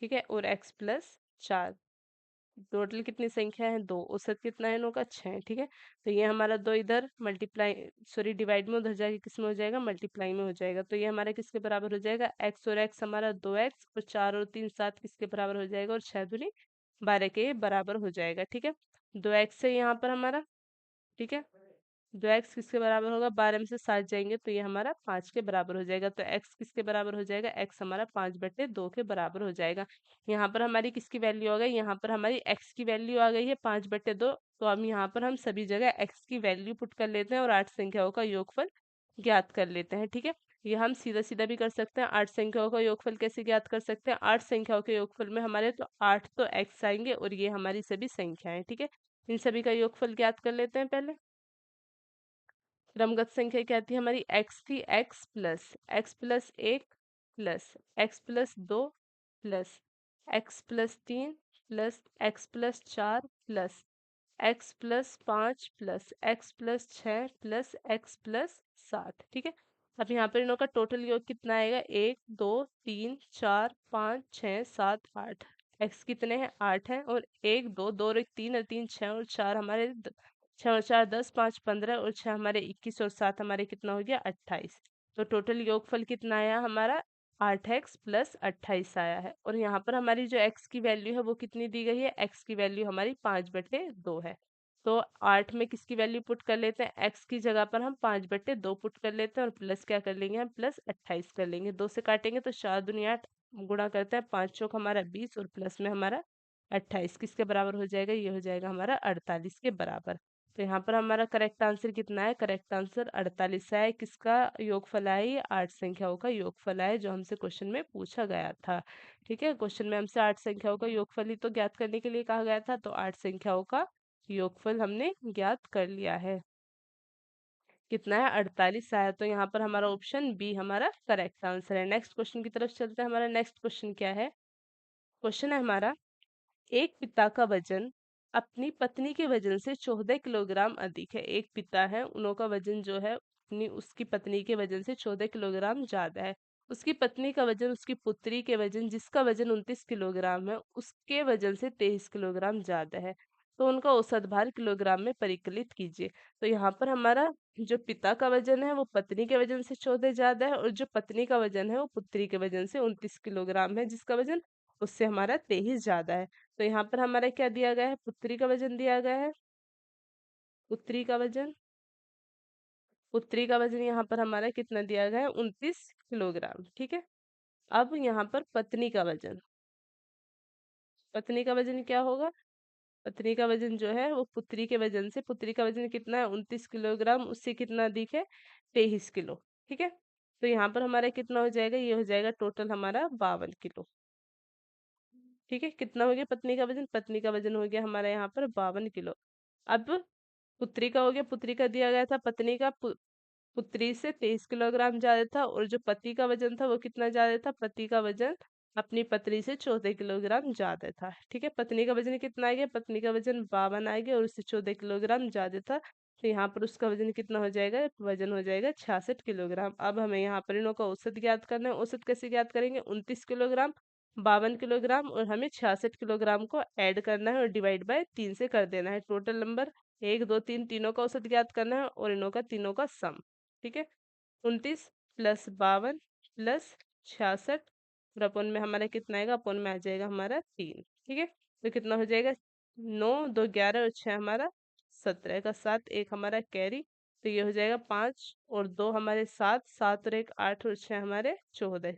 ठीक है, और x+4, टोटल कितनी संख्या है? 2, औसत कितना है इनों का? 6, ठीक है। तो ये हमारा 2 इधर मल्टीप्लाई, सॉरी डिवाइड में, उधर जाके किस में हो जाएगा? मल्टीप्लाई में हो जाएगा। तो ये हमारा किसके बराबर हो जाएगा? x और x हमारा 2x और 4 और 3 7 किसके बराबर हो जाएगा? और 6 दूनी 12 के बराबर हो जाएगा, ठीक है। 2x है यहाँ पर हमारा, ठीक है। 2x किसके बराबर होगा? 12 में से 7 जाएंगे तो ये हमारा 5 के बराबर हो जाएगा। तो x किसके बराबर हो जाएगा? x हमारा 5/2 के बराबर हो जाएगा। यहाँ पर हमारी किसकी वैल्यू आ गई? यहाँ पर हमारी x की वैल्यू आ गई है 5/2। तो अब यहाँ पर हम सभी जगह x की वैल्यू पुट कर लेते हैं और 8 संख्याओं का योगफल ज्ञात कर लेते हैं, ठीक है। ये हम सीधा सीधा भी कर सकते हैं। 8 संख्याओं का योगफल कैसे ज्ञात कर सकते हैं? 8 संख्याओं के योगफल में हमारे तो 8 तो x आएंगे और ये हमारी सभी संख्याएं, ठीक है। इन सभी का योगफल ज्ञात कर लेते हैं पहले। क्रमगत संख्या क्या थी हमारी? x थी, x+1 plus x+2 plus x+3 plus x+4 plus x+5 plus x+6 plus x+7, ठीक है। अब यहाँ पर इनों का टोटल योग कितना आएगा, 1 2 3 4 5 6 7 8। एक्स कितने हैं, 8 हैं, और 1 2 2 और 1 3 और 3 6 और 4 हमारे 6 और 4 10 5 15 और 6 हमारे 21 और 7 हमारे कितना हो गया, 28। तो टोटल योगफल कितना आया हमारा, 8x + 28 आया है। और यहाँ पर हमारी जो x की वैल्यू है वो कितनी दी गई है, x की वैल्यू हमारी 5/2 है। तो 8 में किसकी वैल्यू पुट कर लेते हैं, x की जगह पर हम 5/2 पुट कर लेते हैं, और प्लस क्या कर लेंगे हम, +28 कर लेंगे। 2 से काटेंगे तो 4 दूनी 8, गुणा करते हैं 5 चौक हमारा 20 और प्लस में हमारा 28, किसके बराबर हो जाएगा, ये हो जाएगा हमारा 48 के बराबर। तो यहाँ पर हमारा करेक्ट आंसर कितना है, करेक्ट आंसर 48 है। किसका योगफल है, ये 8 संख्याओं का योगफल है, जो हमसे क्वेश्चन में पूछा गया था। ठीक है, क्वेश्चन में हमसे 8 संख्याओं का योगफल ही तो ज्ञात करने के लिए कहा गया था, तो 8 संख्याओं का योगफल हमने ज्ञात कर लिया है। कितना है, 48 आया। तो यहाँ पर हमारा ऑप्शन बी हमारा करेक्ट आंसर है। नेक्स्ट क्वेश्चन की तरफ चलते हैं। हमारा नेक्स्ट क्वेश्चन क्या है, क्वेश्चन है हमारा, एक पिता का वजन अपनी पत्नी के वजन से 14 किलोग्राम अधिक है। एक पिता है, उनों का वजन जो है अपनी उसकी पत्नी के वजन से 14 किलोग्राम ज्यादा है। उसकी पत्नी का वजन उसकी पुत्री के वजन, जिसका वजन 29 किलोग्राम है, उसके वजन से 23 किलोग्राम ज्यादा है। तो उनका औसत भार किलोग्राम में परिकलित कीजिए। तो यहाँ पर हमारा जो पिता का वजन है वो पत्नी के वजन से 14 ज्यादा है, और जो पत्नी का वजन है वो पुत्री के वजन से 29 किलोग्राम है, जिसका वजन उससे हमारा 23 ज्यादा है। तो यहाँ पर हमारा क्या दिया गया है, पुत्री का वजन दिया गया है, पुत्री का वजन, पुत्री का वजन यहाँ पर हमारा कितना दिया गया है, 29 किलोग्राम। ठीक है, अब यहाँ पर पत्नी का वजन, पत्नी का वजन क्या होगा, पत्नी का वजन जो है वो पुत्री के वजन से, पुत्री का वजन कितना है, 29 किलोग्राम, उससे कितना अधिक है, 23 किलो। ठीक है, तो यहाँ पर हमारा कितना हो जाएगा, ये हो जाएगा टोटल हमारा 52 किलो। ठीक है, कितना हो गया पत्नी का वजन, पत्नी का वजन हो गया हमारा यहाँ पर 52 किलो। अब पुत्री का हो गया, पुत्री का दिया गया था, पत्नी का पुत्री से 23 किलोग्राम ज्यादा था, और जो पति का वजन था वो कितना ज्यादा था, पति का वजन अपनी पत्नी से 14 किलोग्राम ज्यादा था। ठीक है, पत्नी का वजन कितना आ गया, पत्नी का वजन 52 आ गया, और उससे 14 किलोग्राम ज्यादा था, तो यहाँ पर उसका वजन कितना हो जाएगा, वजन हो जाएगा 66 किलोग्राम। अब हमें यहाँ पर इनों का औसत ज्ञात करना है। औसत कैसे ज्ञात करेंगे, 29 किलोग्राम, 52 किलोग्राम, और हमें 66 किलोग्राम को ऐड करना है और डिवाइड बाय 3 से कर देना है। टोटल नंबर 1 2 3 तीनों का औसत ज्ञात करना है, और इनों का तीनों का सम। ठीक है, 29 + 52 + 66, और अपन में हमारा कितना आएगा, अपन में आ जाएगा हमारा 3। ठीक है, तो कितना हो जाएगा, 9 2 11 और 6 हमारा 17 का 7, एक हमारा कैरी, तो ये हो जाएगा 5 और 2 हमारे 7, 7 और 1 8 और 6 हमारे 14,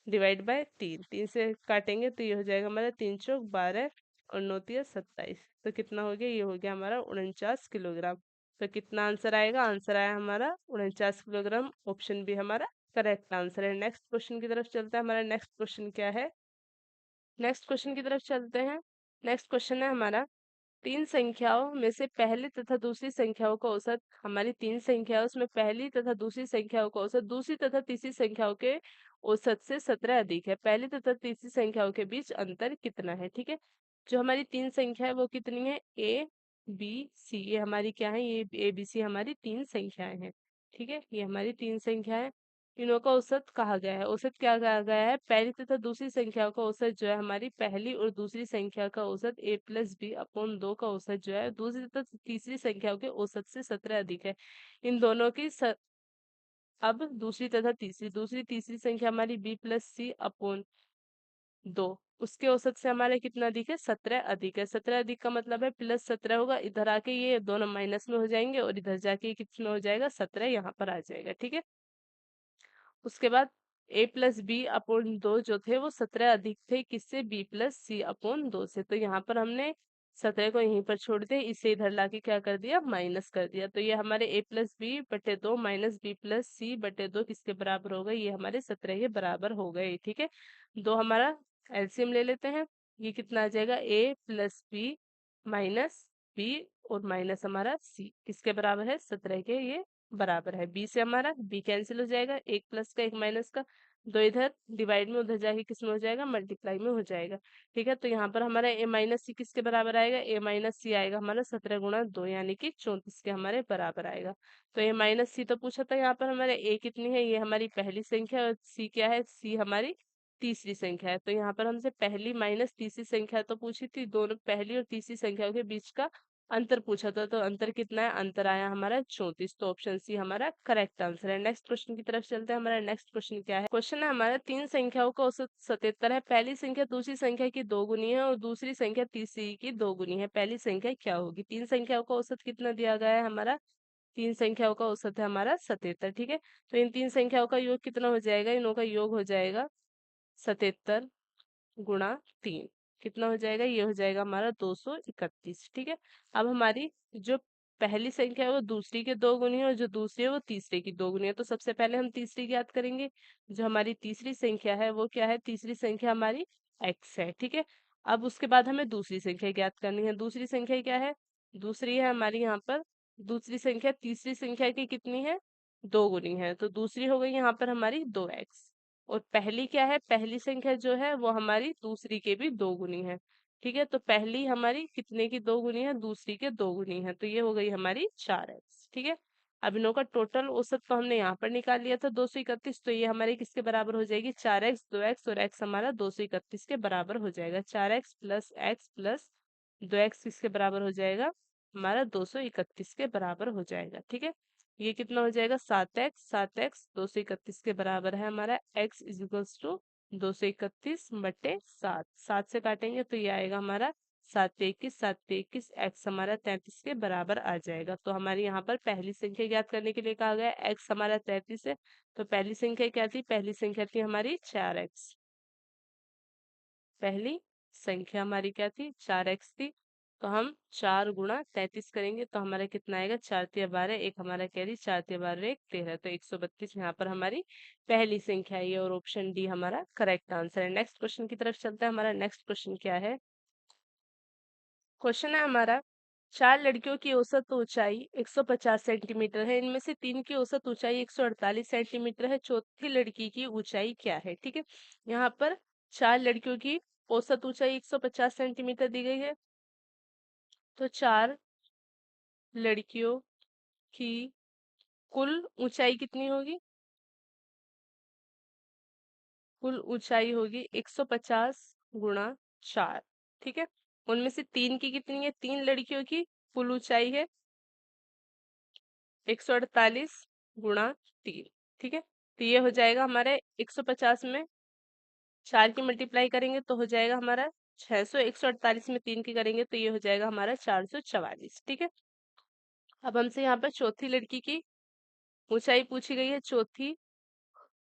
डिवाइड बाय 3, 3 से काटेंगे तो ये हो जाएगा हमारा 3 चौक 12 और 9 तिया 27। तो कितना हो गया, ये हो गया हमारा 49 किलोग्राम। तो कितना आंसर आएगा, आंसर आया हमारा 49 किलोग्राम। ऑप्शन बी हमारा करेक्ट आंसर है। नेक्स्ट क्वेश्चन की तरफ चलते हैं। हमारा नेक्स्ट क्वेश्चन क्या है, नेक्स्ट क्वेश्चन की तरफ चलते हैं। नेक्स्ट क्वेश्चन है हमारा, तीन संख्याओं में से पहली तथा दूसरी संख्याओं का औसत, हमारी तीन संख्याओं उसमें पहली तथा दूसरी संख्याओं का औसत दूसरी तथा तीसरी संख्याओं के औसत से 17 अधिक है। पहली तथा तीसरी संख्याओं के बीच अंतर कितना है। ठीक है, जो हमारी तीन संख्या है वो कितनी है, ए बी सी, ये हमारी क्या है, ये ए बी सी हमारी तीन संख्याएं हैं। ठीक है, ये हमारी तीन संख्याएं, तीनों का औसत कहा गया है। औसत क्या कहा गया है, पहली तथा दूसरी संख्या का औसत जो है हमारी पहली और दूसरी संख्या का औसत a + b/2 का औसत जो है दूसरी तथा तीसरी संख्याओं के औसत से 17 अधिक है। इन दोनों की अब दूसरी तथा तीसरी, दूसरी तीसरी संख्या हमारी b + c/2, उसके औसत से हमारे कितना अधिक है, 17 अधिक है। 17 अधिक का मतलब है +17 होगा, इधर आके ये दोनों माइनस में हो जाएंगे, और इधर जाके ये कितना हो जाएगा, 17 यहाँ पर आ जाएगा। ठीक है, उसके बाद a + b/2 जो थे वो 17 अधिक थे, किससे, b + c/2 से। तो यहाँ पर हमने 17 को यहीं पर छोड़ दिया, इसे इधर लाके क्या कर दिया, माइनस कर दिया। तो ये हमारे a + b/2 - b + c/2 किसके बराबर हो गए, ये हमारे 17 के बराबर हो गए। ठीक है, दो हमारा एलसीएम ले लेते हैं। ये कितना आ जाएगा, a + b - b और माइनस हमारा c किसके बराबर है, 17 के, ये बराबर है बी से। हमारा बी कैंसिल हो जाएगा, एक प्लस का एक माइनस का, दो इधर डिवाइड में, उधर जाके किस में हो जाएगा, मल्टीप्लाई में हो जाएगा। ठीक है, तो यहाँ पर हमारा ए माइनस सी किसके बराबर आएगा, ए माइनस सी आएगा हमारा 17 × 2 यानी कि 34 के हमारे बराबर आएगा। तो ए माइनस सी तो पूछा था, यहाँ पर हमारे ए कितनी है, ये हमारी पहली संख्या है, और सी क्या है, सी हमारी तीसरी संख्या है। तो यहाँ पर हमसे पहली माइनस तीसरी संख्या तो पूछी थी, दोनों पहली और तीसरी संख्याओं के बीच का अंतर पूछा था। तो अंतर कितना है, अंतर आया हमारा 34। तो ऑप्शन सी हमारा करेक्ट आंसर है। नेक्स्ट क्वेश्चन की तरफ चलते हैं। हमारा नेक्स्ट क्वेश्चन क्या है, क्वेश्चन है हमारा तीन संख्याओं का औसत 77 है। पहली संख्या दूसरी संख्या की दोगुनी है और दूसरी संख्या तीसरी की दोगुनी है, पहली संख्या क्या होगी। तीन संख्याओं का औसत कितना दिया गया है हमारा, तीन संख्याओं का औसत है हमारा 77। ठीक है, तो इन तीन संख्याओं का योग कितना हो जाएगा, इनों का योग हो जाएगा 77 × 3। कितना हो जाएगा, ये हो जाएगा हमारा 231। ठीक है, अब हमारी जो पहली संख्या है वो दूसरी के दो गुनी है, और जो दूसरी है वो तीसरे की दो गुनी है। तो सबसे पहले हम तीसरी ज्ञात करेंगे। जो हमारी तीसरी संख्या है वो क्या है, तीसरी संख्या हमारी x है। ठीक है, अब उसके बाद हमें दूसरी संख्या ज्ञात करनी है। दूसरी संख्या क्या है, दूसरी है हमारी यहाँ पर, दूसरी संख्या तीसरी संख्या की कितनी है, दो गुनी है। तो दूसरी हो गई यहाँ पर हमारी 2x। और पहली क्या है, पहली संख्या जो है वो हमारी दूसरी के भी दो गुनी है। ठीक है, तो पहली हमारी कितने की दो गुनी है, दूसरी के दो गुनी है। तो ये हो गई हमारी 4x। ठीक है, अब इनों का टोटल औसत तो हमने यहाँ पर निकाल लिया था 231। तो ये हमारी किसके बराबर हो जाएगी, 4x 2x, और x हमारा 231 के बराबर हो जाएगा। 4x plus x plus 2x किसके बराबर हो जाएगा, हमारा 231 के बराबर हो जाएगा। ठीक है, ये कितना हो जाएगा, 7x। 7x 231 के बराबर है हमारा, x इज इक्वल्स टू 231/7। 7 से काटेंगे तो ये आएगा हमारा 7×21, 7×21, x हमारा 33 के बराबर आ जाएगा। तो हमारी यहाँ पर पहली संख्या ज्ञात करने के लिए कहा गया है, x हमारा 33 है। तो पहली संख्या क्या थी, पहली संख्या थी हमारी 4x। पहली संख्या हमारी क्या थी, 4x थी। तो हम 4 × 33 करेंगे तो हमारा कितना आएगा, 4×3 = 12, एक हमारा कैरी, 4×3 = 13। तो 132 यहाँ पर हमारी पहली संख्या है, और ऑप्शन डी हमारा करेक्ट आंसर है। नेक्स्ट क्वेश्चन की तरफ चलते हैं। हमारा नेक्स्ट क्वेश्चन क्या है, क्वेश्चन है हमारा, चार लड़कियों की औसत ऊंचाई 150 सेंटीमीटर है। इनमें से तीन की औसत ऊंचाई 148 सेंटीमीटर है। चौथी लड़की की ऊंचाई क्या है। ठीक है, यहाँ पर चार लड़कियों की औसत ऊंचाई 150 सेंटीमीटर दी गई है। तो चार लड़कियों की कुल ऊंचाई कितनी होगी, कुल ऊंचाई होगी 150 × 4। ठीक है, उनमें से तीन की कितनी है, तीन लड़कियों की कुल ऊंचाई है 148 × 3। ठीक है, तो ये हो जाएगा हमारे 150 में 4 की मल्टीप्लाई करेंगे तो हो जाएगा हमारा 600। 148 में 3 की करेंगे तो ये हो जाएगा हमारा 444। ठीक है, अब हमसे यहाँ पर चौथी लड़की की ऊंचाई पूछी गई है। चौथी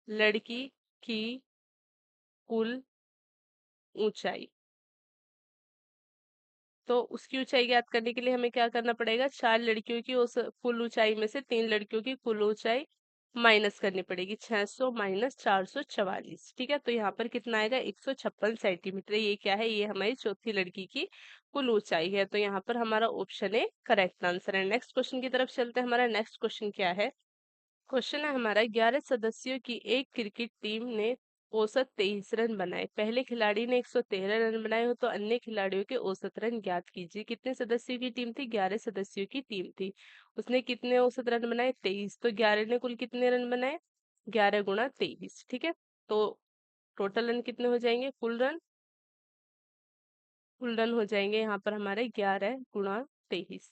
लड़की की कुल ऊंचाई, तो उसकी ऊंचाई ज्ञात करने के लिए हमें क्या करना पड़ेगा, चार लड़कियों की उस कुल ऊंचाई में से तीन लड़कियों की कुल ऊंचाई माइनस करनी पड़ेगी। 600 माइनस 444। ठीक है, तो यहाँ पर कितना आएगा, 156 सेंटीमीटर। ये क्या है, ये हमारी चौथी लड़की की कुल ऊंचाई है। तो यहाँ पर हमारा ऑप्शन ए करेक्ट आंसर है। नेक्स्ट क्वेश्चन की तरफ चलते हैं। हमारा नेक्स्ट क्वेश्चन क्या है, क्वेश्चन है हमारा, 11 सदस्यों की एक क्रिकेट टीम ने औसत 23 रन बनाए। पहले खिलाड़ी ने 113 रन बनाए हो तो अन्य खिलाड़ियों के औसत रन ज्ञात कीजिए। कितने सदस्यों की टीम थी, 11 सदस्यों की टीम थी। उसने कितने औसत रन बनाए, 23। तो 11 ने कुल कितने रन बनाए, 11 × 23। ठीक है, तो टोटल रन कितने हो जाएंगे, कुल रन हो जाएंगे यहाँ पर हमारे 11 × 23।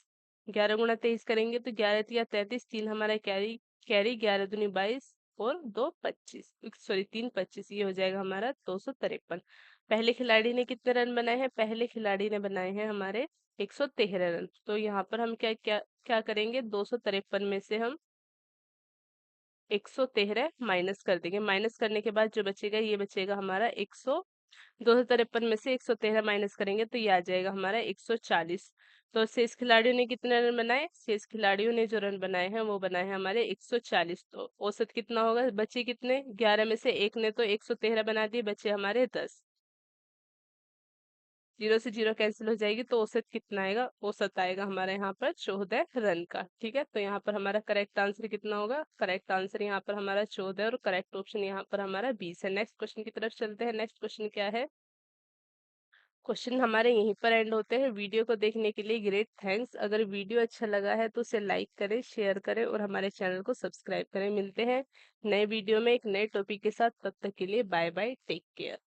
11 × 23 करेंगे तो 11×3 = 33, तीन हमारा कैरी, कैरी 11×2 = 22, और 2 25, सॉरी 3 25, ये हो जाएगा हमारा 253। पहले खिलाड़ी ने कितने रन बनाए हैं, पहले खिलाड़ी ने बनाए हैं हमारे 113 रन। तो यहाँ पर हम क्या क्या क्या करेंगे, 253 में से हम 113 माइनस कर देंगे। माइनस करने के बाद जो बचेगा, ये बचेगा हमारा 253 में से 113 माइनस करेंगे तो ये आ जाएगा हमारा 140। तो शेष खिलाड़ियों ने कितने रन बनाए, शेष खिलाड़ियों ने जो रन बनाए हैं वो बनाए हैं हमारे 140। तो औसत कितना होगा, बचे कितने, 11 में से एक ने तो 113 बना दिए, बचे हमारे 10। जीरो से जीरो कैंसिल हो जाएगी तो औसत कितना आएगा? औसत आएगा हमारे यहाँ पर 14 रन का। ठीक है, तो यहाँ पर हमारा करेक्ट आंसर कितना होगा? करेक्ट आंसर यहाँ पर हमारा 14 और करेक्ट ऑप्शन यहाँ पर हमारा 20 है। नेक्स्ट क्वेश्चन की तरफ चलते हैं। नेक्स्ट क्वेश्चन क्या है? क्वेश्चन हमारे यहीं पर एंड होते हैं। वीडियो को देखने के लिए ग्रेट थैंक्स। अगर वीडियो अच्छा लगा है तो उसे लाइक करें, शेयर करें और हमारे चैनल को सब्सक्राइब करें। मिलते हैं नए वीडियो में एक नए टॉपिक के साथ। तब तक के लिए बाय बाय, टेक केयर।